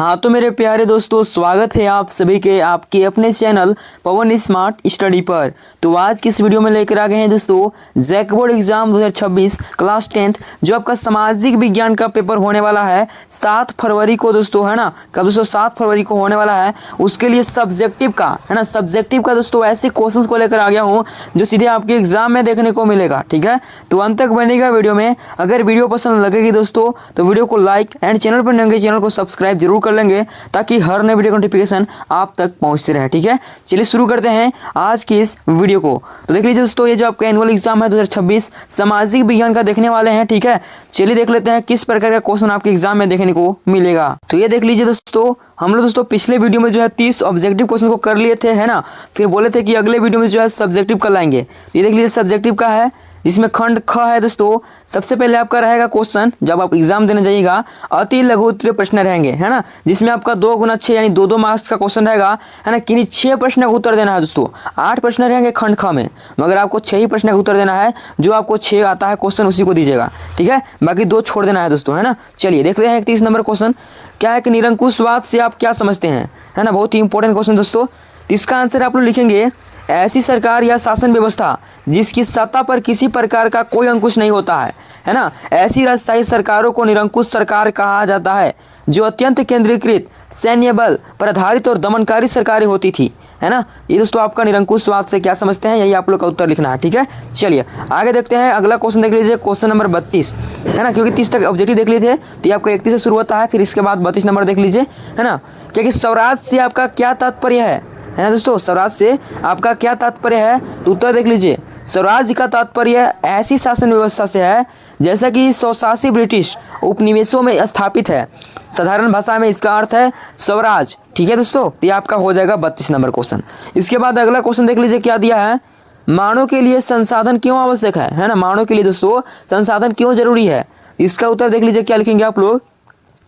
हाँ तो मेरे प्यारे दोस्तों, स्वागत है आप सभी के आपके अपने चैनल पवन स्मार्ट स्टडी पर। तो आज की इस वीडियो में लेकर आ गए हैं दोस्तों JAC board exam 2026 class 10th जो आपका सामाजिक विज्ञान का पेपर होने वाला है 7 फरवरी को दोस्तों, है ना। कब दोस्तों? 7 फरवरी को होने वाला है। उसके लिए सब्जेक्टिव का, है ना, सब्जेक्टिव का दोस्तों ऐसे क्वेश्चंस को लेकर आ गया हूँ जो सीधे आपके एग्जाम में देखने को मिलेगा। ठीक है, तो अंत तक बनेगा वीडियो में। अगर वीडियो पसंद लगेगी दोस्तों तो वीडियो को लाइक एंड चैनल पर नए होंगे चैनल को सब्सक्राइब जरूर कर लेंगे ताकि हर नए वीडियो का नोटिफिकेशन आप तक पहुंचते रहे। ठीक है, चलिए शुरू करते हैं आज की इस वीडियो को। तो देख लीजिए दोस्तों, ये जो आपका एनुअल एग्जाम है 2026 सामाजिक विज्ञान का देखने वाले हैं। ठीक है, चलिए देख लेते हैं किस प्रकार का क्वेश्चन आपके एग्जाम में देखने को मिलेगा। तो ये देख लीजिए दोस्तों, हम लोग दोस्तों पिछले वीडियो में जो है 30 ऑब्जेक्टिव क्वेश्चन को कर लिए थे, है ना। फिर बोले थे कि अगले वीडियो में जो है सब्जेक्टिव का लाएंगे। ये देख लीजिए सब्जेक्टिव का है जिसमें खंड ख है दोस्तों। सबसे पहले आपका रहेगा क्वेश्चन, जब आप एग्जाम देने जाइएगा अति लघु उत्तरीय प्रश्न रहेंगे, है ना, जिसमें आपका 2 गुना 6 यानी 2-2 मार्क्स का क्वेश्चन रहेगा, है ना। किन्हीं 6 प्रश्न का उत्तर देना है दोस्तों। 8 प्रश्न रहेंगे खंड ख में, मगर आपको 6 ही प्रश्न का उत्तर देना है। जो आपको 6 आता है क्वेश्चन उसी को दीजिएगा। ठीक है, बाकी 2 छोड़ देना है दोस्तों, है ना। चलिए देखते हैं 31 नंबर क्वेश्चन क्या है कि निरंकुशवाद से आप क्या समझते हैं, है ना। बहुत ही इंपॉर्टेंट क्वेश्चन दोस्तों। इसका आंसर आप लोग लिखेंगे ऐसी सरकार या शासन व्यवस्था जिसकी सत्ता पर किसी प्रकार का कोई अंकुश नहीं होता है ना। ऐसी राजशाही सरकारों को निरंकुश सरकार कहा जाता है जो अत्यंत केंद्रीकृत सैन्य बल पर आधारित और दमनकारी सरकारें होती थी, है ना। ये दोस्तों आपका निरंकुशवाद से क्या समझते हैं, यही आप लोग का उत्तर लिखना है। ठीक है, चलिए आगे देखते हैं। अगला क्वेश्चन देख लीजिए, क्वेश्चन नंबर 32, है ना, क्योंकि 30 तक ऑब्जेक्टिव देख लिए थे तो ये आपको 31 से शुरू होता है, फिर इसके बाद 32 नंबर देख लीजिए, है ना। क्योंकि स्वराज से आपका क्या तात्पर्य है ना दोस्तों, स्वराज से आपका क्या तात्पर्य है, तो उत्तर देख लीजिए। स्वराज का तात्पर्य ऐसी शासन व्यवस्था से है जैसा कि स्वशासी ब्रिटिश उपनिवेशों में स्थापित है। साधारण भाषा में इसका अर्थ है स्वराज। ठीक है दोस्तों, तो ये आपका हो जाएगा 32 नंबर क्वेश्चन। इसके बाद अगला क्वेश्चन देख लीजिए क्या दिया है, मानव के लिए संसाधन क्यों आवश्यक है ना। मानव के लिए दोस्तों संसाधन क्यों जरूरी है, इसका उत्तर देख लीजिए। क्या लिखेंगे आप लोग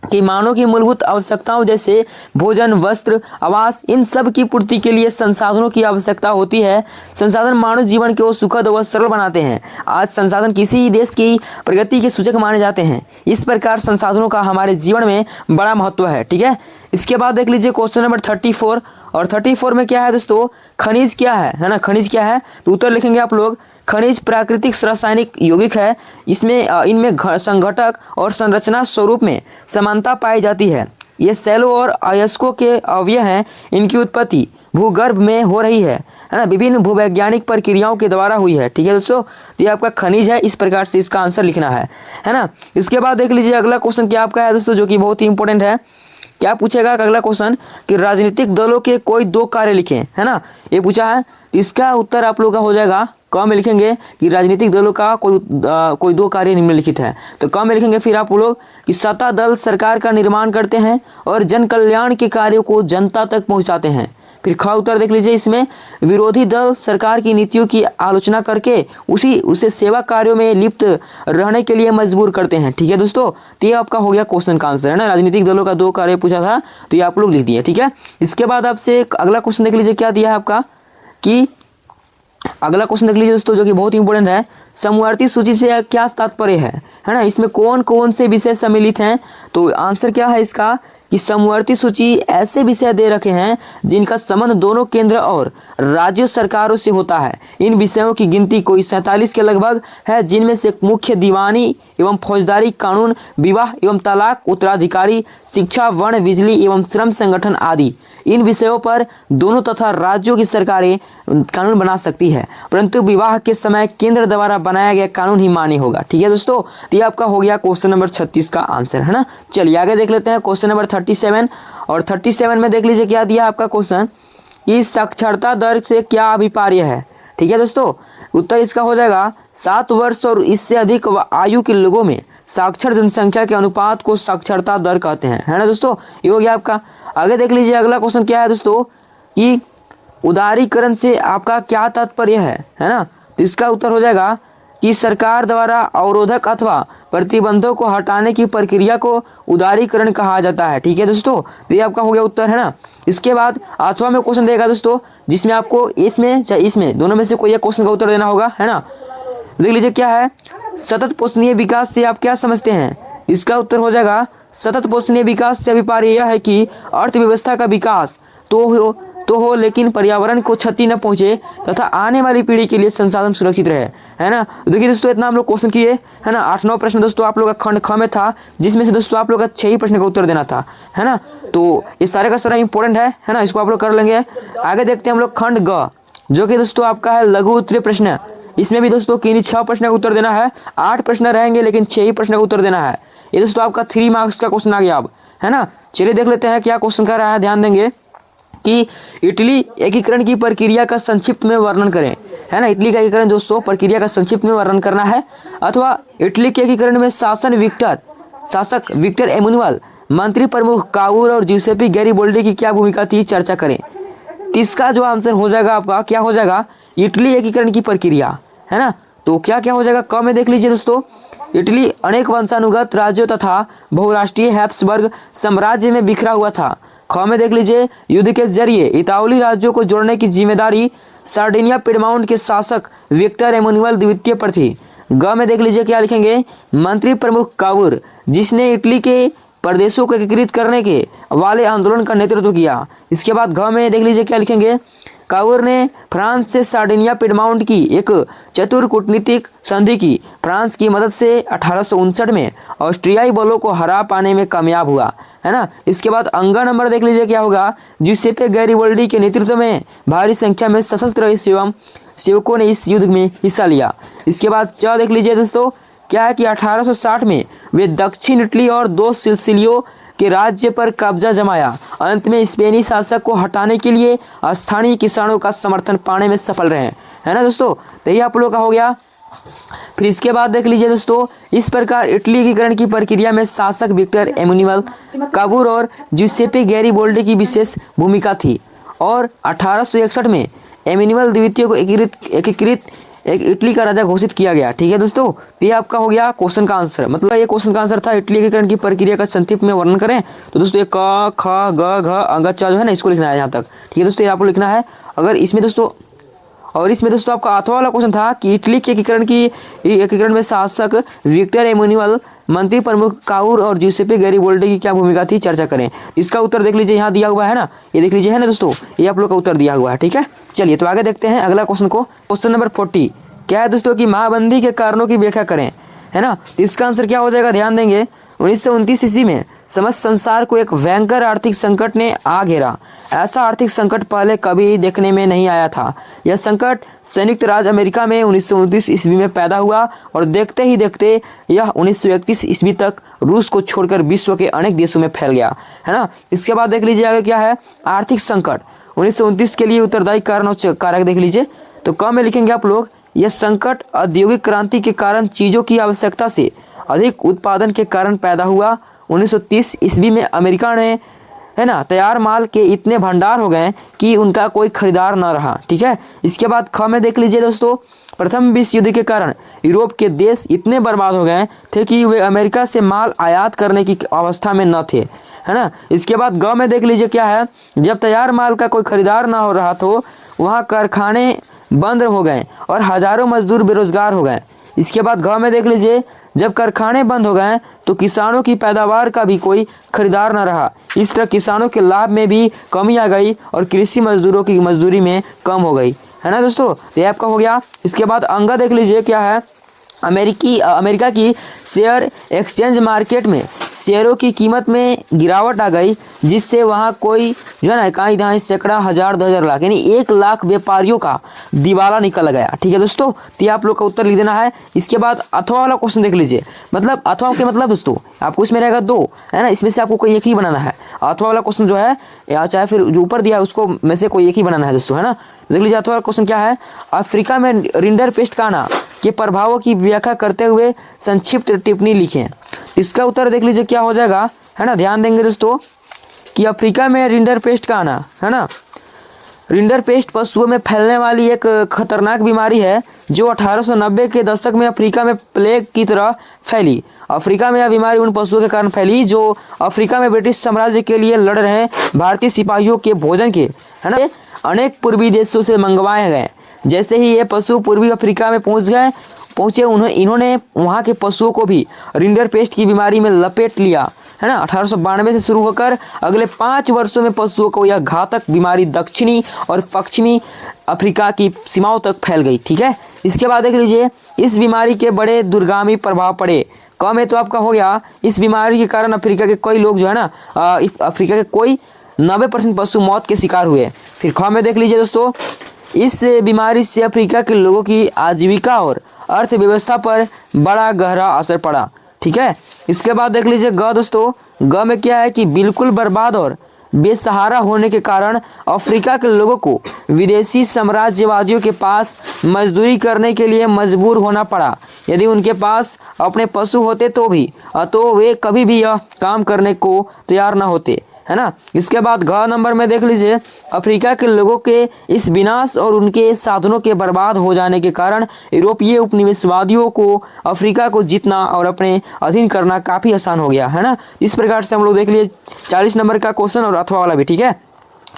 कि मानव की मूलभूत आवश्यकताओं जैसे भोजन, वस्त्र, आवास, इन सब की पूर्ति के लिए संसाधनों की आवश्यकता होती है। संसाधन मानव जीवन को सुखद व सरल बनाते हैं। आज संसाधन किसी देश की प्रगति के सूचक माने जाते हैं। इस प्रकार संसाधनों का हमारे जीवन में बड़ा महत्व है। ठीक है, इसके बाद देख लीजिए क्वेश्चन नंबर 34, और 34 में क्या है दोस्तों, खनिज क्या है ना। खनिज क्या है, तो उत्तर लिखेंगे आप लोग। खनिज प्राकृतिक रासायनिक यौगिक है। इसमें इनमें संघटक और संरचना स्वरूप में समानता पाई जाती है। ये सेलों और अयस्कों के अवयव हैं। इनकी उत्पत्ति भूगर्भ में हो रही है ना, विभिन्न भूवैज्ञानिक प्रक्रियाओं के द्वारा हुई है। ठीक है दोस्तों, तो ये आपका खनिज है। इस प्रकार से इसका आंसर लिखना है ना। इसके बाद देख लीजिए अगला क्वेश्चन क्या आपका है दोस्तों, जो कि बहुत ही इंपॉर्टेंट है। क्या पूछेगा अगला क्वेश्चन कि राजनीतिक दलों के कोई 2 कार्य लिखें, है ना, ये पूछा है। इसका उत्तर आप लोगों का हो जाएगा क में लिखेंगे कि राजनीतिक दलों का कोई 2 कार्य निम्नलिखित है। तो क में लिखेंगे फिर आप लोग कि सत्ता दल सरकार का निर्माण करते हैं और जन कल्याण के कार्यों को जनता तक पहुंचाते हैं। फिर ख उत्तर देख लीजिए, इसमें विरोधी दल सरकार की नीतियों की आलोचना करके उसे सेवा कार्यों में लिप्त रहने के लिए मजबूर करते हैं। ठीक है दोस्तों, तो ये आपका हो गया क्वेश्चन का आंसर, है ना। राजनीतिक दलों का 2 कार्य पूछा था तो ये आप लोग लिख दिए। ठीक है, इसके बाद आपसे अगला क्वेश्चन देख लीजिए क्या दिया है आपका कि अगला क्वेश्चन देख लीजिए दोस्तों, जो कि बहुत इंपॉर्टेंट है। समवर्ती सूची से क्या तात्पर्य है ना। इसमें कौन कौन से विषय सम्मिलित हैं, तो आंसर क्या है इसका कि समवर्ती सूची ऐसे विषय दे रखे हैं जिनका संबंध दोनों केंद्र और राज्य सरकारों से होता है। इन विषयों की गिनती कोई 47 के लगभग है, जिनमें से मुख्य दीवानी एवं फौजदारी कानून, विवाह एवं तलाक, उत्तराधिकारी, शिक्षा, वन, बिजली एवं श्रम संगठन आदि। इन विषयों पर दोनों तथा राज्यों की सरकारें कानून बना सकती है, परंतु विवाह के समय केंद्र द्वारा बनाया गया कानून ही मान्य होगा। ठीक है दोस्तों, तो ये आपका हो गया क्वेश्चन नंबर 36 का आंसर, है ना। चलिए आगे देख लेते हैं क्वेश्चन नंबर 37, और 37 में देख लीजिए क्या दिया आपका क्वेश्चन कि साक्षरता दर से क्या अभिप्राय है। ठीक है दोस्तों, उत्तर इसका हो जाएगा 7 वर्ष और इससे अधिक आयु के लोगों में साक्षर जनसंख्या के अनुपात को साक्षरता दर कहते हैं, है ना दोस्तों। ये हो गया आपका। आगे देख लीजिए अगला क्वेश्चन क्या है दोस्तों कि उदारीकरण से आपका क्या तात्पर्य है ना। तो इसका उत्तर हो जाएगा कि सरकार द्वारा अवरोधक अथवा प्रतिबंधों को हटाने की प्रक्रिया को उदारीकरण कहा जाता है। ठीक है दोस्तों, तो ये आपका हो गया उत्तर, है ना। इसके बाद 8वां में क्वेश्चन देगा दोस्तों, जिसमें आपको इसमें दोनों में से कोई एक क्वेश्चन का उत्तर देना होगा, है ना। देख लीजिए क्या है, सतत पोषणीय विकास से आप क्या समझते हैं। इसका उत्तर हो जाएगा सतत पोषणीय विकास से अभिप्राय यह है कि अर्थव्यवस्था का विकास तो हो लेकिन पर्यावरण को क्षति न पहुंचे तथा आने वाली पीढ़ी के लिए संसाधन सुरक्षित रहे, है ना। देखिए दोस्तों, इतना हम लोग क्वेश्चन किए, है ना। 8-9 प्रश्न दोस्तों आप लोग का खंड ख में था, जिसमें से दोस्तों आप लोग का 6 ही प्रश्न का उत्तर देना था, है ना। तो ये सारे का सारा इंपॉर्टेंट है ना, इसको आप लोग कर लेंगे। आगे देखते हैं हम लोग खंड ग, जो कि दोस्तों आपका है लघु उत्तरीय प्रश्न। इसमें भी दोस्तों किन्हीं 6 प्रश्न का उत्तर देना है। 8 प्रश्न रहेंगे लेकिन 6 ही प्रश्न का उत्तर देना है। ये दोस्तों आपका 3 मार्क्स का क्वेश्चन आ गया अब, है ना। चलिए देख लेते हैं क्या क्वेश्चन कर रहा है। ध्यान देंगे कि इटली एकीकरण की प्रक्रिया का संक्षिप्त में वर्णन करें, है ना। इटली का एकीकरण दोस्तों प्रक्रिया का संक्षिप्त में वर्णन करना है। अथवा इटली के एकीकरण में शासक विक्टर एमुनुअल, मंत्री प्रमुख कावूर और ज्यूसेपी गैरिबोल्डी की क्या भूमिका थी, चर्चा करें। तो इसका जो आंसर हो जाएगा आपका क्या हो जाएगा, इटली एकीकरण की प्रक्रिया, है ना। तो क्या क्या हो जाएगा, क में देख लीजिए दोस्तों, इटली अनेक वंशानुगत राज्यों तथा बहुराष्ट्रीय हैब्सबर्ग साम्राज्य में बिखरा हुआ था। ख में देख लीजिए, युद्ध के जरिए इतालवी राज्यों को जोड़ने की जिम्मेदारी सार्डिनिया पिडमाउंट के शासक विक्टर एमुनुअल द्वितीय पर थी। ग में देख लीजिए क्या लिखेंगे, मंत्री प्रमुख कावूर, जिसने इटली के प्रदेशों को एकीकृत करने के वाले आंदोलन का नेतृत्व किया। इसके बाद घ में देख लीजिए क्या लिखेंगे, कावूर ने फ्रांस से सार्डिनिया पिडमाउंट की एक चतुर कूटनीतिक संधि की। फ्रांस की मदद से 1859 में ऑस्ट्रियाई बलों को हरा पाने में कामयाब हुआ, है ना। इसके बाद अंगा नंबर देख लीजिए क्या होगा, जियुसेप्पे गैरिबोल्डी के नेतृत्व में भारी संख्या में सशस्त्र सेवकों ने इस युद्ध में हिस्सा लिया। इसके बाद च देख लीजिए दोस्तों, क्या है कि 1860 में वे दक्षिण इटली और 2 सिसिलियों के राज्य पर कब्जा जमाया। अंत में स्पेनी शासक को हटाने के लिए स्थानीय किसानों का समर्थन पाने में सफल रहे, है ना दोस्तों। तो ये आप लोग का हो गया। फिर इसके बाद देख लीजिए दोस्तों, इस प्रकार इटली एकीकरण की प्रक्रिया में शासक विक्टर एमुनुअल कावूर और ज्यूसेप्पे गैरिबोल्डी की विशेष भूमिका थी। और 1861 में एमुनुअल द्वितीय को एकीकृत एक इटली का राजा घोषित किया गया। ठीक है दोस्तों, ये आपका हो गया क्वेश्चन का आंसर। मतलब ये क्वेश्चन का आंसर था इटली एकीकरण की प्रक्रिया का संक्षिप्त में वर्णन करें। तो दोस्तों ये क ख ग घ अंग च जो है ना, इसको लिखना है यहाँ तक। ठीक है दोस्तों, ये आपको लिखना है। अगर इसमें दोस्तों आपका आठवां वाला क्वेश्चन था कि इटली के एकीकरण में शासक विक्टर एमुनुअल, मंत्री प्रमुख कावूर और ज्यूसेप्पे गैरिबोल्डी की क्या भूमिका थी, चर्चा करें। इसका उत्तर देख लीजिए, यहाँ दिया हुआ है ना, ये देख लीजिए, है ना दोस्तों, ये आप लोग का उत्तर दिया हुआ है। ठीक है, चलिए तो आगे देखते हैं अगला क्वेश्चन को। क्वेश्चन नंबर 40 क्या है दोस्तों कि महाबंदी के कारणों की व्याख्या करें, है ना। तो इसका आंसर क्या हो जाएगा, ध्यान देंगे। 1929 ईस्वी में समस्त संसार को एक भयंकर आर्थिक संकट ने आ घेरा। ऐसा आर्थिक संकट पहले कभी देखने में नहीं आया था। यह संकट संयुक्त राज्य अमेरिका में 1929 ईस्वी में पैदा हुआ और देखते ही देखते यह 1931 ईस्वी तक रूस को छोड़कर विश्व के अनेक देशों में फैल गया, है ना। इसके बाद देख लीजिए आगे क्या है, आर्थिक संकट 1929 के लिए उत्तरदायी कारण और कारक देख लीजिए। तो क में लिखेंगे आप लोग, यह संकट औद्योगिक क्रांति के कारण चीज़ों की आवश्यकता से अधिक उत्पादन के कारण पैदा हुआ। 1930 ईस्वी में अमेरिका ने, है ना, तैयार माल के इतने भंडार हो गए कि उनका कोई खरीदार न रहा। ठीक है, इसके बाद ख में देख लीजिए दोस्तों, प्रथम विश्व युद्ध के कारण यूरोप के देश इतने बर्बाद हो गए थे कि वे अमेरिका से माल आयात करने की अवस्था में न थे, है ना। इसके बाद ग में देख लीजिए क्या है, जब तैयार माल का कोई खरीदार ना हो रहा तो वहाँ कारखाने बंद हो गए और हजारों मजदूर बेरोजगार हो गए। इसके बाद घ में देख लीजिए, जब कारखाने बंद हो गए तो किसानों की पैदावार का भी कोई खरीदार न रहा। इस तरह किसानों के लाभ में भी कमी आ गई और कृषि मजदूरों की मजदूरी में कम हो गई, है ना दोस्तों। तो ये आपका हो गया। इसके बाद अंगा देख लीजिए क्या है, अमेरिका की शेयर एक्सचेंज मार्केट में शेयरों की कीमत में गिरावट आ गई, जिससे वहाँ कोई जो है ना कहीं दहाई सैकड़ा हज़ार 2000 लाख यानी 1 लाख व्यापारियों का दिवाला निकल गया। ठीक है दोस्तों, तो आप लोग का उत्तर लिख देना है। इसके बाद अथवा वाला क्वेश्चन देख लीजिए। मतलब अथवा के मतलब दोस्तों आपको इसमें रहेगा 2, है ना, इसमें से आपको कोई एक ही बनाना है। अथवा वाला क्वेश्चन जो है या चाहे फिर जो ऊपर दिया है उसको में से कोई एक ही बनाना है दोस्तों, है ना। देख लीजिए अथवा क्वेश्चन क्या है, अफ्रीका में रिंडर पेस्ट का आना के प्रभावों की व्याख्या करते हुए संक्षिप्त टिप्पणी लिखें। इसका उत्तर देख लीजिए क्या हो जाएगा, है ना। ध्यान देंगे दोस्तों कि अफ्रीका में रिंडर पेस्ट का आना, है ना, रिंडर पेस्ट पशुओं में फैलने वाली एक खतरनाक बीमारी है जो 1890 के दशक में अफ्रीका में प्लेग की तरह फैली। अफ्रीका में यह बीमारी उन पशुओं के कारण फैली जो अफ्रीका में ब्रिटिश साम्राज्य के लिए लड़ रहे भारतीय सिपाहियों के भोजन के, है ना, अनेक पूर्वी देशों से मंगवाए गए। जैसे ही ये पशु पूर्वी अफ्रीका में पहुंचे इन्होंने वहाँ के पशुओं को भी रिंडर पेस्ट की बीमारी में लपेट लिया, है ना। 1892 से शुरू होकर अगले 5 वर्षों में पशुओं को यह घातक बीमारी दक्षिणी और पश्चिमी अफ्रीका की सीमाओं तक फैल गई। ठीक है, इसके बाद देख लीजिए, इस बीमारी के बड़े दूरगामी प्रभाव पड़े। कम है तो आपका हो गया, इस बीमारी के कारण अफ्रीका के कई लोग जो है ना, अफ्रीका के कोई 90% पशु मौत के शिकार हुए। फिर ख में देख लीजिए दोस्तों, इस बीमारी से अफ्रीका के लोगों की आजीविका और अर्थव्यवस्था पर बड़ा गहरा असर पड़ा। ठीक है, इसके बाद देख लीजिए ग दोस्तों, ग में क्या है कि बिल्कुल बर्बाद और बेसहारा होने के कारण अफ्रीका के लोगों को विदेशी साम्राज्यवादियों के पास मजदूरी करने के लिए मजबूर होना पड़ा। यदि उनके पास अपने पशु होते तो वे कभी भी यह काम करने को तैयार न होते, है ना। इसके बाद घ नंबर में देख लीजिए, अफ्रीका के लोगों के इस विनाश और उनके साधनों के बर्बाद हो जाने के कारण यूरोपीय उपनिवेशवादियों को अफ्रीका को जीतना और अपने अधीन करना काफ़ी आसान हो गया, है ना। इस प्रकार से हम लोग देख लिए 40 नंबर का क्वेश्चन और अथवा वाला भी। ठीक है,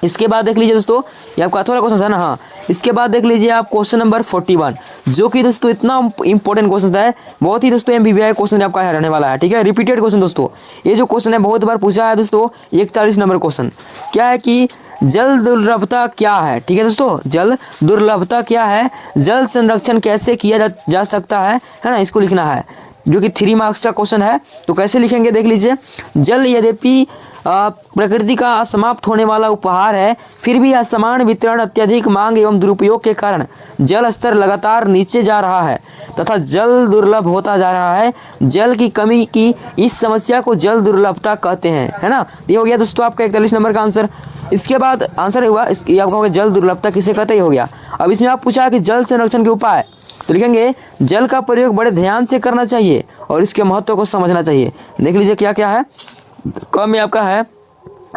इसके बाद देख लीजिए दोस्तों, ये आपका अथवा वाला क्वेश्चन है ना। हाँ, इसके बाद देख लीजिए आप क्वेश्चन नंबर 41, जो कि दोस्तों इतना इंपॉर्टेंट क्वेश्चन है, बहुत ही दोस्तों MBBI क्वेश्चन आपका रहने वाला है। ठीक है, रिपीटेड क्वेश्चन दोस्तों, ये जो क्वेश्चन है बहुत बार पूछा है दोस्तों। 41 नंबर क्वेश्चन क्या है कि जल दुर्लभता क्या है। ठीक है दोस्तों, जल दुर्लभता क्या है, जल संरक्षण कैसे किया जा सकता है ना, इसको लिखना है, जो कि 3 मार्क्स का क्वेश्चन है। तो कैसे लिखेंगे देख लीजिए, जल यद्यपि प्रकृति का असमाप्त होने वाला उपहार है, फिर भी असमान वितरण, अत्यधिक मांग एवं दुरुपयोग के कारण जल स्तर लगातार नीचे जा रहा है तथा जल दुर्लभ होता जा रहा है। जल की कमी की इस समस्या को जल दुर्लभता कहते हैं, है ना। ये हो गया दोस्तों आपका 41 नंबर का आंसर। इसके बाद आंसर हुआ, ये आपका हो गया जल दुर्लभता किसे कहते हैं, हो गया। अब इसमें आप पूछा कि जल संरक्षण के उपाय, तो लिखेंगे जल का प्रयोग बड़े ध्यान से करना चाहिए और इसके महत्व को समझना चाहिए। देख लीजिए क्या क्या है। क में आपका है,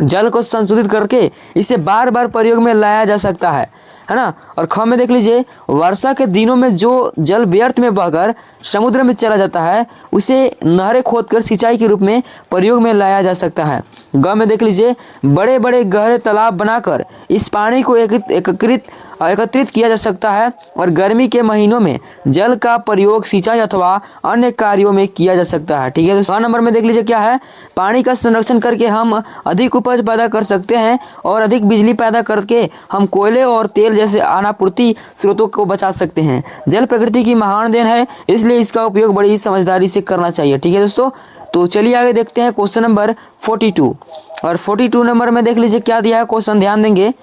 जल को संशोधित करके इसे बार बार प्रयोग में लाया जा सकता है ना। और ख में देख लीजिए, वर्षा के दिनों में जो जल व्यर्थ में बहकर समुद्र में चला जाता है उसे नहरें खोदकर सिंचाई के रूप में प्रयोग में लाया जा सकता है। ग में देख लीजिए, बड़े बड़े गहरे तालाब बनाकर इस पानी को एकत्रित किया जा सकता है और गर्मी के महीनों में जल का प्रयोग सिंचाई अथवा अन्य कार्यों में किया जा सकता है। ठीक है, तो 6 नंबर में देख लीजिए क्या है, पानी का संरक्षण करके हम अधिक उपज पैदा कर सकते हैं और अधिक बिजली पैदा करके हम कोयले और तेल जैसे अनापूर्ति स्रोतों को बचा सकते हैं। जल प्रकृति की महान देन है, इसलिए इसका उपयोग बड़ी समझदारी से करना चाहिए। ठीक है दोस्तों, तो चलिए आगे देखते हैं क्वेश्चन नंबर 42। और 42 नंबर में देख लीजिए क्या दिया है क्वेश्चन, ध्यान देंगे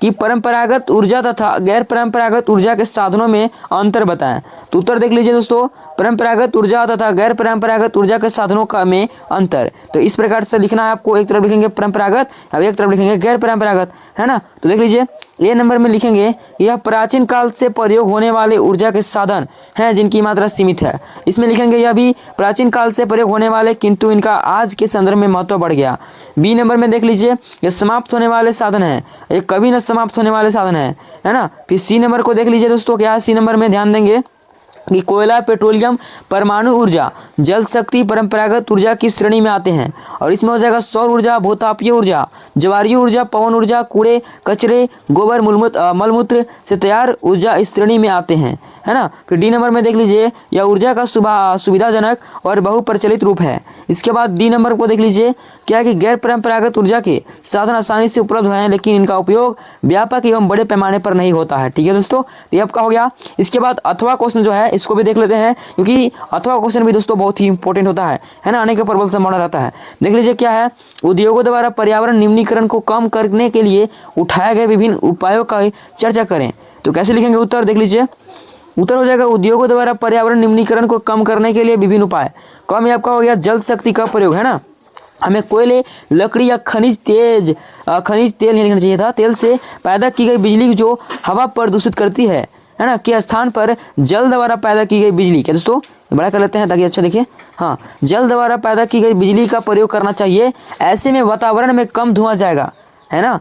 कि परंपरागत ऊर्जा तथा गैर परंपरागत ऊर्जा के साधनों में अंतर बताएं। तो उत्तर देख लीजिए दोस्तों, परंपरागत ऊर्जा तथा गैर परंपरागत ऊर्जा के साधनों का में अंतर। तो इस प्रकार से लिखना है आपको, एक तरफ लिखेंगे परंपरागत और एक तरफ लिखेंगे गैर परंपरागत, है ना। तो देख लीजिए ए नंबर में लिखेंगे, यह प्राचीन काल से प्रयोग होने वाले ऊर्जा के साधन हैं जिनकी मात्रा सीमित है। इसमें लिखेंगे यह भी प्राचीन काल से प्रयोग होने वाले किंतु इनका आज के संदर्भ में महत्व बढ़ गया। बी नंबर में देख लीजिए, यह समाप्त होने वाले साधन है, ये कभी न समाप्त होने वाले साधन है ना। फिर सी नंबर को देख लीजिए दोस्तों, क्या है सी नंबर में, ध्यान देंगे कि कोयला, पेट्रोलियम, परमाणु ऊर्जा, जल शक्ति परंपरागत ऊर्जा की श्रेणी में आते हैं। और इसमें हो जाएगा सौर ऊर्जा, भूतापीय ऊर्जा, ज्वारीय ऊर्जा, पवन ऊर्जा, कूड़े कचरे, गोबर, मलमूत्र से तैयार ऊर्जा इस श्रेणी में आते हैं, है ना। फिर डी नंबर में देख लीजिए, यह ऊर्जा का सुविधाजनक और बहुप्रचलित रूप है। इसके बाद डी नंबर को देख लीजिए, क्या है कि गैर परंपरागत ऊर्जा के साधन आसानी से उपलब्ध हैं लेकिन इनका उपयोग व्यापक एवं बड़े पैमाने पर नहीं होता है। ठीक है दोस्तों, ये आपका हो गया। इसके बाद अथवा क्वेश्चन जो है इसको भी देख लेते हैं, क्योंकि अथवा क्वेश्चन भी दोस्तों बहुत ही इंपॉर्टेंट होता है ना, आने के प्रबल संभावना रहता है। देख लीजिए क्या है, उद्योगों द्वारा पर्यावरण निम्नीकरण को कम करने के लिए उठाए गए विभिन्न उपायों का चर्चा करें। तो कैसे लिखेंगे उत्तर, देख लीजिए उत्तर हो जाएगा, उद्योगों द्वारा पर्यावरण निम्नीकरण को कम करने के लिए विभिन्न उपाय। कम आपका हो गया जल शक्ति का प्रयोग, है ना। हमें कोयले, लकड़ी या खनिज तेल नहीं लिखना चाहिए था, तेल से पैदा की गई बिजली जो हवा प्रदूषित करती है ना, के स्थान पर जल द्वारा पैदा की गई बिजली, क्या दोस्तों बड़ा कर लेते हैं ताकि अच्छा देखिए, हाँ, जल द्वारा पैदा की गई बिजली का प्रयोग करना चाहिए। ऐसे में वातावरण में कम धुआं जाएगा, है ना,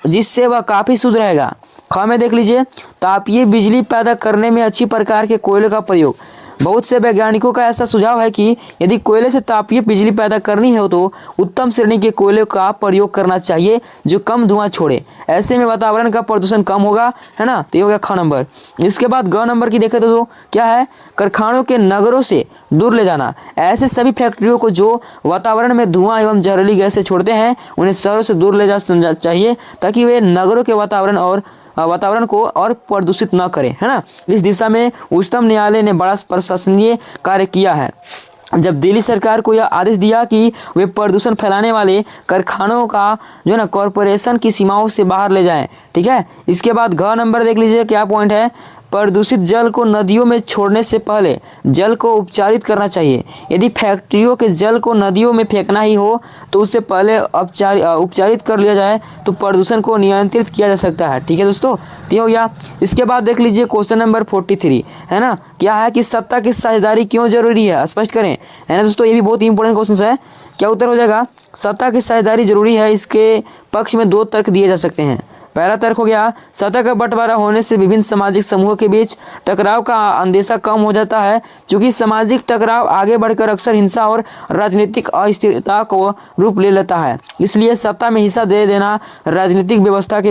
जिससे वह काफ़ी शुद्ध रहेगा। ख में देख लीजिए, तापीय बिजली पैदा करने में अच्छी प्रकार के कोयले का प्रयोग। बहुत से वैज्ञानिकों का ऐसा सुझाव है कि यदि कोयले से तापीय बिजली पैदा करनी हो तो उत्तम श्रेणी के कोयले का प्रयोग करना चाहिए जो कम धुआं छोड़े। ऐसे में वातावरण का प्रदूषण कम होगा, है ना। तो ये हो गया ख नंबर। इसके बाद ग नंबर की देखें तो क्या है, कारखानों के नगरों से दूर ले जाना। ऐसे सभी फैक्ट्रियों को जो वातावरण में धुआं एवं जहरीली गैसें छोड़ते हैं उन्हें शहरों से दूर ले जाना चाहिए ताकि वे नगरों के वातावरण को और प्रदूषित न करें, है ना। इस दिशा में उच्चतम न्यायालय ने बड़ा प्रशंसनीय कार्य किया है जब दिल्ली सरकार को यह आदेश दिया कि वे प्रदूषण फैलाने वाले कारखानों का जो है ना कॉरपोरेशन की सीमाओं से बाहर ले जाएं। ठीक है। इसके बाद घ नंबर देख लीजिए क्या पॉइंट है, प्रदूषित जल को नदियों में छोड़ने से पहले जल को उपचारित करना चाहिए। यदि फैक्ट्रियों के जल को नदियों में फेंकना ही हो तो उससे पहले उपचारित कर लिया जाए तो प्रदूषण को नियंत्रित किया जा सकता है। ठीक है दोस्तों, ये हो गया। इसके बाद देख लीजिए क्वेश्चन नंबर 43, है ना। क्या है कि सत्ता की साझेदारी क्यों जरूरी है, स्पष्ट करें, है ना दोस्तों। ये भी बहुत इंपॉर्टेंट क्वेश्चन है। क्या उत्तर हो जाएगा, सत्ता की साझेदारी जरूरी है। इसके पक्ष में 2 तर्क दिए जा सकते हैं। पहला तर्क हो गया, सत्ता का बंटवारा होने से विभिन्न सामाजिक समूहों के बीच टकराव का अंदेशा कम हो जाता है, क्योंकि सामाजिक टकराव आगे बढ़कर अक्सर हिंसा और राजनीतिक अस्थिरता को रूप ले लेता है। इसलिए सत्ता में हिस्सा दे देना राजनीतिक व्यवस्था के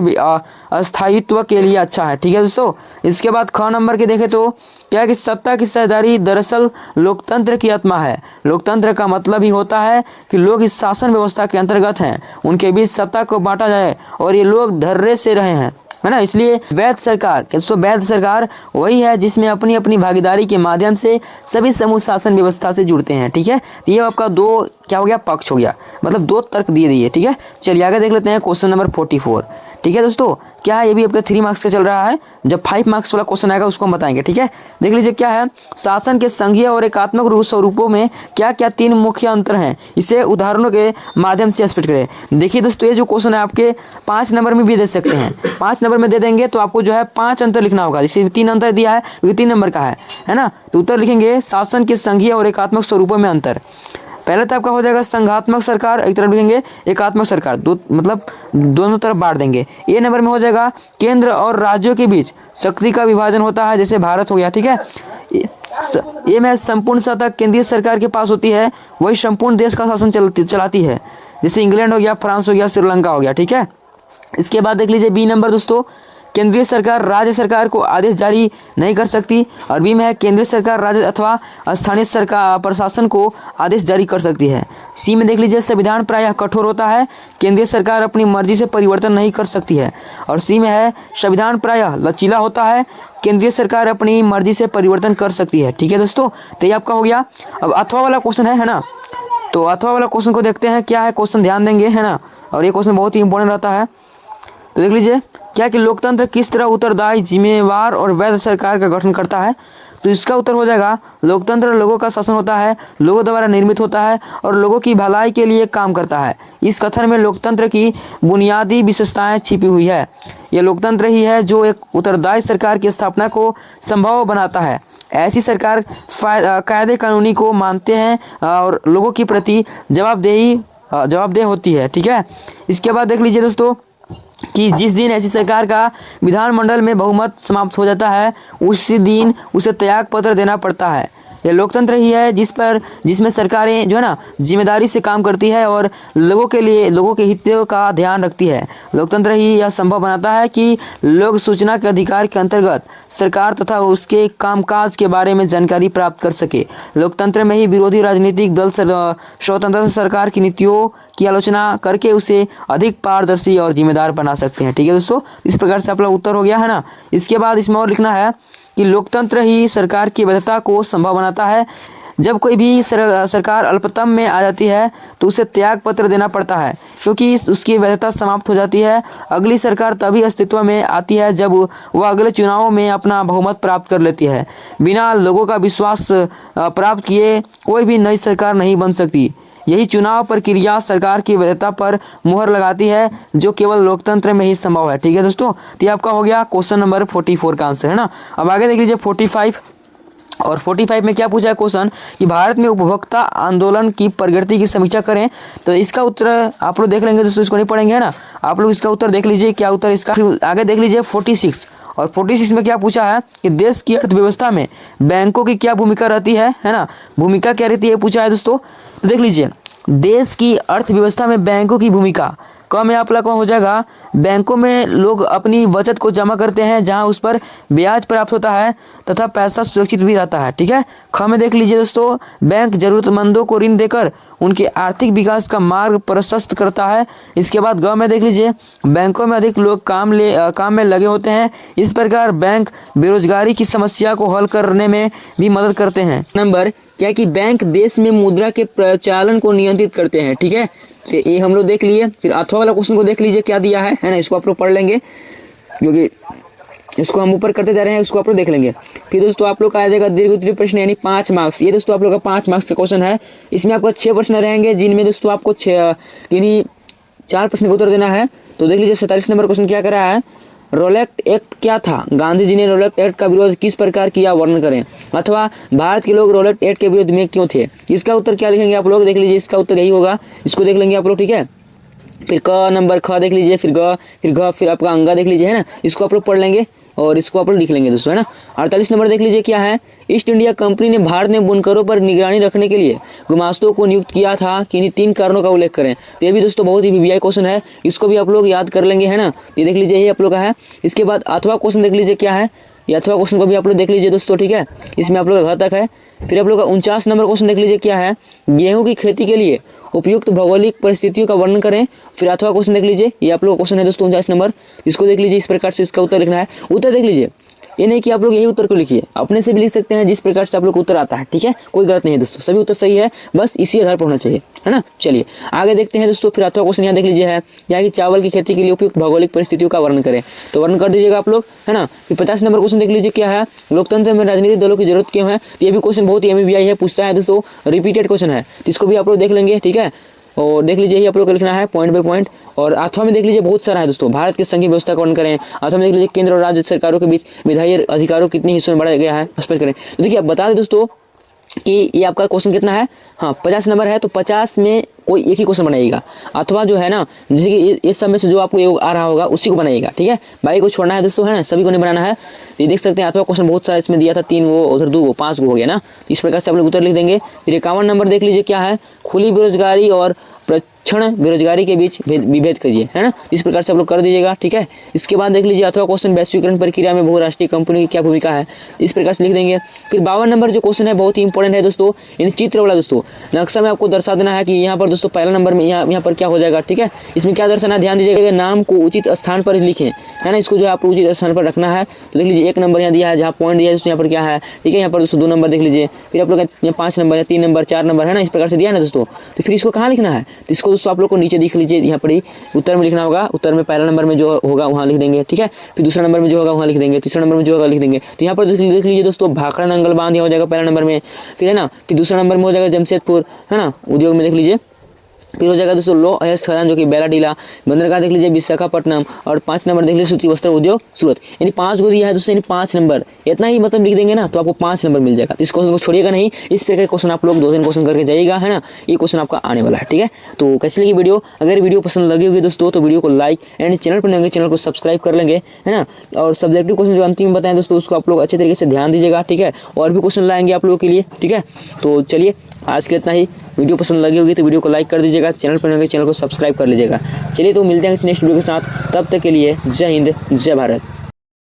अस्थायित्व के लिए अच्छा है। ठीक है दोस्तों। इसके बाद ख नंबर के देखें तो क्या है कि सत्ता की साझेदारी दरअसल लोकतंत्र की आत्मा है। लोकतंत्र का मतलब ही होता है कि लोग इस शासन व्यवस्था के अंतर्गत हैं, उनके बीच सत्ता को बांटा जाए और ये लोग धर्रे से रहे हैं, है ना। इसलिए वैध सरकार वही है जिसमें अपनी अपनी भागीदारी के माध्यम से सभी समूह शासन व्यवस्था से जुड़ते हैं। ठीक है। तो ये आपका 2 क्या हो गया, पक्ष हो गया, मतलब 2 तर्क दिए दिए। ठीक है। चलिए आगे देख लेते हैं क्वेश्चन नंबर 44। ठीक है दोस्तों, क्या है, ये भी आपका 3 मार्क्स का चल रहा है। जब 5 मार्क्स वाला क्वेश्चन आएगा उसको हम बताएंगे। ठीक है। देख लीजिए क्या है, शासन के संघीय और एकात्मक स्वरूपों में क्या क्या 3 मुख्य अंतर हैं, इसे उदाहरणों के माध्यम से स्पष्ट करें। देखिए दोस्तों, ये जो क्वेश्चन है आपके 5 नंबर में भी दे सकते हैं। 5 नंबर में दे देंगे तो आपको जो है 5 अंतर लिखना होगा। जैसे 3 अंतर दिया है, ये 3 नंबर का है ना। तो उत्तर लिखेंगे शासन के संघीय और एकात्मक स्वरूपों में अंतर। पहले तो आपका हो जाएगा संघात्मक सरकार, एक तरफ लिखेंगे एकात्मक सरकार, मतलब दोनों तरफ बांट देंगे। ए नंबर में हो जाएगा केंद्र और राज्यों के बीच शक्ति का विभाजन होता है, जैसे भारत हो गया। ठीक है। ये में संपूर्ण सत्ता केंद्रीय सरकार के पास होती है, वही संपूर्ण देश का शासन चलाती है, जैसे इंग्लैंड हो गया, फ्रांस हो गया, श्रीलंका हो गया। ठीक है। इसके बाद देख लीजिए बी नंबर दोस्तों, केंद्रीय सरकार राज्य सरकार को आदेश जारी नहीं कर सकती। और बी में है केंद्रीय सरकार राज्य अथवा स्थानीय सरकार प्रशासन को आदेश जारी कर सकती है। सी में देख लीजिए संविधान प्रायः कठोर होता है, केंद्रीय सरकार अपनी मर्जी से परिवर्तन नहीं कर सकती है। और सी में है संविधान प्रायः लचीला होता है, केंद्रीय सरकार अपनी मर्जी से परिवर्तन कर सकती है। ठीक है दोस्तों, तो ये आपका हो गया। अब अथवा वाला क्वेश्चन है ना। तो अथवा वाला क्वेश्चन को देखते हैं क्या है, क्वेश्चन ध्यान देंगे, है ना। और ये क्वेश्चन बहुत ही इंपॉर्टेंट रहता है। तो देख लीजिए क्या कि लोकतंत्र किस तरह उत्तरदायी, जिम्मेवार और वैध सरकार का गठन करता है। तो इसका उत्तर हो जाएगा, लोकतंत्र लोगों का शासन होता है, लोगों द्वारा निर्मित होता है और लोगों की भलाई के लिए काम करता है। इस कथन में लोकतंत्र की बुनियादी विशेषताएं छिपी हुई है। यह लोकतंत्र ही है जो एक उत्तरदायी सरकार की स्थापना को संभव बनाता है। ऐसी सरकार कायदे कानूनी को मानते हैं और लोगों के प्रति जवाबदेह होती है। ठीक है। इसके बाद देख लीजिए दोस्तों कि जिस दिन ऐसी सरकार का विधानमंडल में बहुमत समाप्त हो जाता है उसी दिन उसे त्याग पत्र देना पड़ता है। यह लोकतंत्र ही है जिसमें सरकारें जो है ना जिम्मेदारी से काम करती है और लोगों के हितों का ध्यान रखती है। लोकतंत्र ही यह संभव बनाता है कि लोग सूचना के अधिकार के अंतर्गत सरकार तथा उसके कामकाज के बारे में जानकारी प्राप्त कर सके। लोकतंत्र में ही विरोधी राजनीतिक दल स्वतंत्रता सरकार की नीतियों की आलोचना करके उसे अधिक पारदर्शी और जिम्मेदार बना सकते हैं। ठीक है दोस्तों, इस प्रकार से आपका उत्तर हो गया, है ना। इसके बाद इसमें और लिखना है कि लोकतंत्र ही सरकार की वैधता को संभव बनाता है। जब कोई भी सरकार अल्पतम में आ जाती है तो उसे त्याग पत्र देना पड़ता है, क्योंकि उसकी वैधता समाप्त हो जाती है। अगली सरकार तभी अस्तित्व में आती है जब वह अगले चुनावों में अपना बहुमत प्राप्त कर लेती है। बिना लोगों का विश्वास प्राप्त किए कोई भी नई सरकार नहीं बन सकती। यही चुनाव प्रक्रिया सरकार की वैधता पर मुहर लगाती है, जो केवल लोकतंत्र में ही संभव है। ठीक है दोस्तों, तो ये आपका हो गया क्वेश्चन नंबर 44 का आंसर, है ना। अब आगे देख लीजिए 45। और 45 में क्या पूछा है क्वेश्चन कि भारत में उपभोक्ता आंदोलन की प्रगति की समीक्षा करें। तो इसका उत्तर आप लोग देख लेंगे दोस्तों, इसको नहीं पढ़ेंगे, है ना। आप लोग इसका उत्तर देख लीजिए क्या उत्तर इसका। आगे देख लीजिए 46 और 46 में क्या पूछा है कि देश की अर्थव्यवस्था में बैंकों की क्या भूमिका रहती है ना, भूमिका क्या रहती है पूछा है दोस्तों। तो देख लीजिए, देश की अर्थव्यवस्था में बैंकों की भूमिका। क में आपका कौन हो जाएगा, बैंकों में लोग अपनी बचत को जमा करते हैं जहां उस पर ब्याज प्राप्त होता है तथा पैसा सुरक्षित भी रहता है, ठीक है। ख में देख लीजिए दोस्तों, बैंक जरूरतमंदों को ऋण देकर उनके आर्थिक विकास का मार्ग प्रशस्त करता है। इसके बाद ग में देख लीजिए, बैंकों में अधिक लोग काम में लगे होते हैं, इस प्रकार बैंक बेरोजगारी की समस्या को हल करने में भी मदद करते हैं। नंबर क्या कि बैंक देश में मुद्रा के प्रचलन को नियंत्रित करते हैं, ठीक है। तो ये हम लोग देख लिए। फिर अथवा वाला क्वेश्चन को देख लीजिए क्या दिया है ना, इसको आप लोग पढ़ लेंगे क्योंकि इसको हम ऊपर करते जा रहे हैं, इसको आप लोग देख लेंगे। फिर दोस्तों आप लोग का आ जाएगा दीर्घ उत्तरीय प्रश्न यानी 5 मार्क्स। ये दोस्तों आप लोग का 5 मार्क्स का क्वेश्चन है। इसमें आपका 6 प्रश्न रहेंगे जिनमें दोस्तों आपको 4 प्रश्न का उत्तर देना है। तो देख लीजिए 47 नंबर क्वेश्चन क्या कर रहा है, रोलेक्ट एक्ट क्या था, गांधी जी ने रोलेक्ट एक्ट का विरोध किस प्रकार किया, वर्णन करें। अथवा भारत के लोग रोलेक्ट एक्ट के विरोध में क्यों थे। इसका उत्तर क्या लिखेंगे आप लोग, देख लीजिए इसका उत्तर यही होगा, इसको देख लेंगे आप लोग, ठीक है। फिर क नंबर ख देख लीजिए, फिर ग, फिर घ, फिर आपका अंगा देख लीजिए, है ना, इसको आप लोग पढ़ लेंगे और इसको आप लोग लिख लेंगे दोस्तों, है ना। 48 नंबर देख लीजिए क्या है, ईस्ट इंडिया कंपनी ने भारत में बुनकरों पर निगरानी रखने के लिए गुमास्तों को नियुक्त किया था कि इन्हीं 3 कारणों का उल्लेख करें। तो ये भी दोस्तों बहुत ही वीवीआई क्वेश्चन है, इसको भी आप लोग याद कर लेंगे, है ना। ये देख लीजिए ये आप लोग का है। इसके बाद अथवा क्वेश्चन देख लीजिए क्या है, ये अथवा क्वेश्चन को भी आप लोग देख लीजिए दोस्तों, ठीक है। इसमें आप लोग का घ तक है। फिर आप लोग का 49 नंबर क्वेश्चन देख लीजिए क्या है, गेहूँ की खेती के लिए उपयुक्त भौगोलिक परिस्थितियों का वर्णन करें। फिर अथवा क्वेश्चन देख लीजिए, ये आप लोग का क्वेश्चन है दोस्तों 49 नंबर, इसको देख लीजिए, इस प्रकार से इसका उत्तर लिखना है। उत्तर देख लीजिए, ये नहीं कि आप लोग यही उत्तर को लिखिए, अपने से भी लिख सकते हैं जिस प्रकार से आप लोग को उत्तर आता है, ठीक है, कोई गलत नहीं है दोस्तों, सभी उत्तर सही है, बस इसी आधार पर होना चाहिए, है ना। चलिए आगे देखते हैं दोस्तों। फिर अथवा क्वेश्चन यहाँ देख लीजिए है, यहाँ की चावल की खेती के लिए उपयुक्त भौगोलिक परिस्थितियों का वर्णन करें, तो वर्णन कर दीजिएगा आप लोग, है ना। फिर 50 नंबर क्वेश्चन देख लीजिए क्या है, लोकतंत्र में राजनीतिक दलों की जरूरत क्यों है। तो ये भी क्वेश्चन बहुत ही एमवीआई है, पूछता है दोस्तों, रिपीटेड क्वेश्चन है, तो इसको भी आप लोग देख लेंगे, ठीक है। और देख लीजिए ये आप लोग को लिखना है पॉइंट बाय पॉइंट। और अथवा में देख लीजिए बहुत सारा है दोस्तों, भारत की संघीय व्यवस्था का वर्णन करें। अथवा में देख लीजिए केंद्र और राज्य सरकारों के बीच विधायी अधिकारों कितने हिस्सों में बढ़ाया गया है, स्पष्ट करें। तो देखिए आप बता दें दोस्तों कि ये आपका क्वेश्चन कितना है, हाँ 50 नंबर है, तो 50 में कोई एक ही क्वेश्चन बनाइएगा। अथवा जो है ना, जैसे कि इस समय से जो आपको योग आ रहा होगा उसी को बनाइएगा, ठीक है, बाकी को छोड़ना है दोस्तों, है ना, सभी को नहीं बनाना है। ये देख सकते हैं अथवा क्वेश्चन बहुत सारा इसमें दिया था, 3 वो उधर 2 वो 5 हो गया ना, इस प्रकार से आप लोग उत्तर लिख देंगे। फिर 51 नंबर देख लीजिए क्या है, खुली बेरोजगारी और प्रक्षण बेरोजगारी के बीच विभेद करिए, है ना, इस प्रकार से आप लोग कर दीजिएगा, ठीक है। इसके बाद देख लीजिए अथवा क्वेश्चन वैश्वीकरण प्रक्रिया में बहुराष्ट्रीय कंपनी की क्या भूमिका है, इस प्रकार से लिख देंगे। फिर 52 नंबर जो क्वेश्चन है बहुत ही इंपॉर्टेंट है दोस्तों, इन चित्र वाला दोस्तों, नक्शा में आपको दर्शा देना है कि यहाँ पर दोस्तों पहला नंबर में यहाँ पर क्या हो जाएगा, ठीक है। इसमें क्या दर्शाना है, ध्यान दीजिएगा, नाम को उचित स्थान पर लिखें, है ना, इसको जो है आप उचित स्थान पर रखना है। तो देख लीजिए 1 नंबर यहाँ दिया है, जहाँ पॉइंट दिया है दोस्तों यहाँ पर क्या है, ठीक है, यहाँ पर दोस्तों 2 नंबर देख लीजिए। फिर आप लोग यहाँ 5 नंबर है, 3 नंबर, 4 नंबर, है ना, इस प्रकार से दिया है ना दोस्तों। तो फिर इसको कहाँ लिखना है, तो इसको दोस्तों आप लोग को नीचे दिख लीजिए, यहाँ पर ही उत्तर में लिखना होगा। उत्तर में पहला नंबर में जो होगा वहाँ लिख देंगे, ठीक है। फिर दूसरा नंबर में जो होगा वहाँ लिख देंगे, तीसरा नंबर में जो होगा लिख देंगे। तो यहाँ पर देख लीजिए दोस्तों भाखड़ा नंगल बांध यहाँ हो जाएगा पहला नंबर में, फिर है ना। फिर दूसरा नंबर में हो जाएगा जमशेदपुर, है ना, उद्योग में देख लीजिए। फिर हो जाएगा दोस्तों लो अयस खदान जो कि बेलाडीला, बंदरगाह देख लीजिए विशाखापट्टनम, और 5 नंबर देख लीजिए सूती वस्त्र उद्योग सूरत। यानी 5 गो दिया है दोस्तों, यानी 5 नंबर इतना ही मतलब लिख देंगे ना तो आपको 5 नंबर मिल जाएगा। इस क्वेश्चन को छोड़िएगा नहीं, इस तरह के क्वेश्चन आप लोग 2-3 क्वेश्चन करके जाइएगा, है ना, ये क्वेश्चन आपका आने वाला है, ठीक है। तो कैसी लगी वीडियो, अगर वीडियो पसंद लगी होगी दोस्तों तो वीडियो को लाइक एंड चैनल पर नहीं चैनल को सब्सक्राइब कर लेंगे, है ना। और सब्जेक्टिव क्वेश्चन जो अंतिम बताएं दोस्तों उसको आप लोग अच्छे तरीके से ध्यान दीजिएगा, ठीक है। और भी क्वेश्चन लाएंगे आप लोगों के लिए, ठीक है। तो चलिए आज के इतना ही, वीडियो पसंद लगी होगी तो वीडियो को लाइक कर दीजिएगा, चैनल पर नए चैनल को सब्सक्राइब कर लीजिएगा। चलिए तो मिलते हैं इस नेक्स्ट वीडियो के साथ, तब तक के लिए जय हिंद जय भारत।